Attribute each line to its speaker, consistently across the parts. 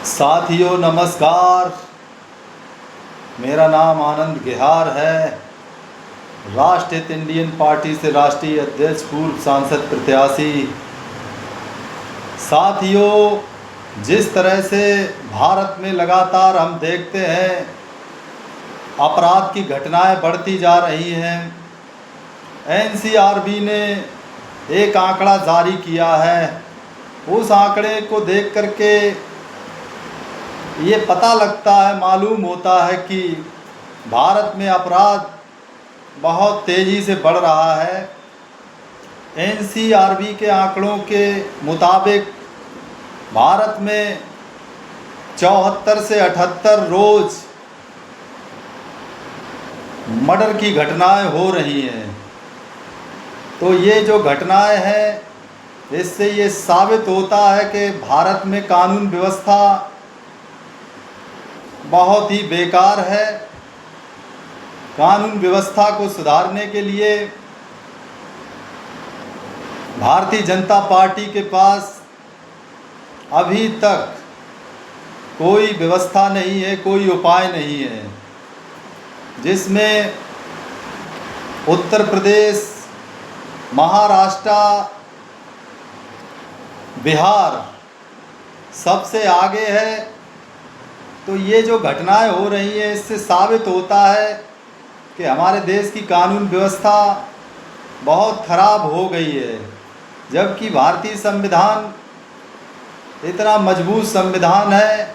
Speaker 1: साथियों नमस्कार। मेरा नाम आनंद गेहार है। राष्ट्रहित इंडियन पार्टी से राष्ट्रीय अध्यक्ष, पूर्व सांसद प्रत्याशी। साथियों, जिस तरह से भारत में लगातार हम देखते हैं अपराध की घटनाएं बढ़ती जा रही हैं। एनसीआरबी ने एक आंकड़ा जारी किया है। उस आंकड़े को देख करके ये पता लगता है, मालूम होता है कि भारत में अपराध बहुत तेज़ी से बढ़ रहा है। एनसीआरबी के आंकड़ों के मुताबिक भारत में 74 से 78 रोज़ मर्डर की घटनाएं हो रही हैं। तो ये जो घटनाएं हैं, इससे ये साबित होता है कि भारत में कानून व्यवस्था बहुत ही बेकार है। कानून व्यवस्था को सुधारने के लिए भारतीय जनता पार्टी के पास अभी तक कोई व्यवस्था नहीं है, कोई उपाय नहीं है, जिसमें उत्तर प्रदेश, महाराष्ट्र, बिहार सबसे आगे है। तो ये जो घटनाएं हो रही हैं, इससे साबित होता है कि हमारे देश की कानून व्यवस्था बहुत ख़राब हो गई है। जबकि भारतीय संविधान इतना मजबूत संविधान है,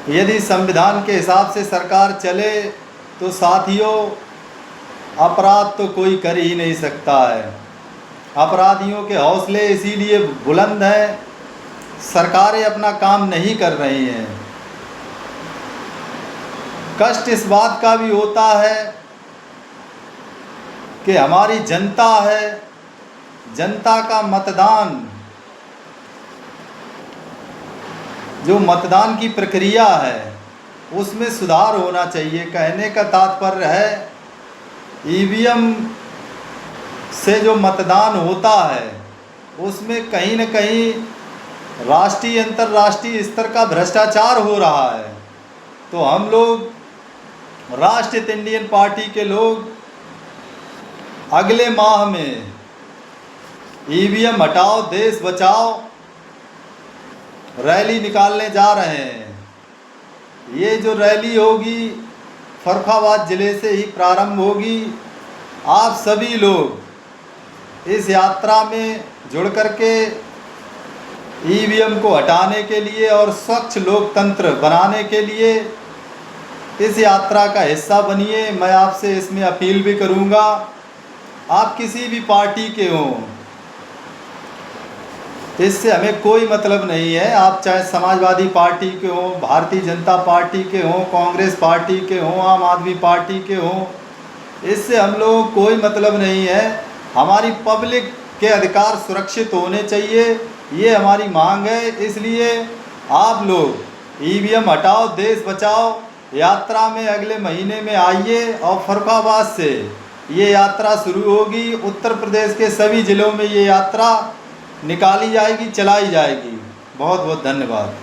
Speaker 1: यदि संविधान के हिसाब से सरकार चले तो साथियों अपराध तो कोई कर ही नहीं सकता है। अपराधियों के हौसले इसीलिए बुलंद हैं, सरकारें अपना काम नहीं कर रही हैं। कष्ट इस बात का भी होता है कि हमारी जनता है, जनता का मतदान, जो मतदान की प्रक्रिया है उसमें सुधार होना चाहिए। कहने का तात्पर्य है, ईवीएम से जो मतदान होता है उसमें कहीं न कहीं राष्ट्रीय अंतर्राष्ट्रीय स्तर का भ्रष्टाचार हो रहा है। तो हम लोग राष्ट्रहित इंडियन पार्टी के लोग अगले माह में ईवीएम हटाओ देश बचाओ रैली निकालने जा रहे हैं। ये जो रैली होगी फर्रुखाबाद ज़िले से ही प्रारंभ होगी। आप सभी लोग इस यात्रा में जुड़ करके ईवीएम को हटाने के लिए और स्वच्छ लोकतंत्र बनाने के लिए इस यात्रा का हिस्सा बनिए। मैं आपसे इसमें अपील भी करूंगा, आप किसी भी पार्टी के हों, इससे हमें कोई मतलब नहीं है। आप चाहे समाजवादी पार्टी के हों, भारतीय जनता पार्टी के हों, कांग्रेस पार्टी के हों, आम आदमी पार्टी के हों, इससे हम लोगों को कोई मतलब नहीं है। हमारी पब्लिक के अधिकार सुरक्षित होने चाहिए, ये हमारी मांग है। इसलिए आप लोग ईवीएम हटाओ देश बचाओ यात्रा में अगले महीने में आइए और फर्रुखाबाद से ये यात्रा शुरू होगी। उत्तर प्रदेश के सभी ज़िलों में ये यात्रा निकाली जाएगी, चलाई जाएगी। बहुत बहुत धन्यवाद।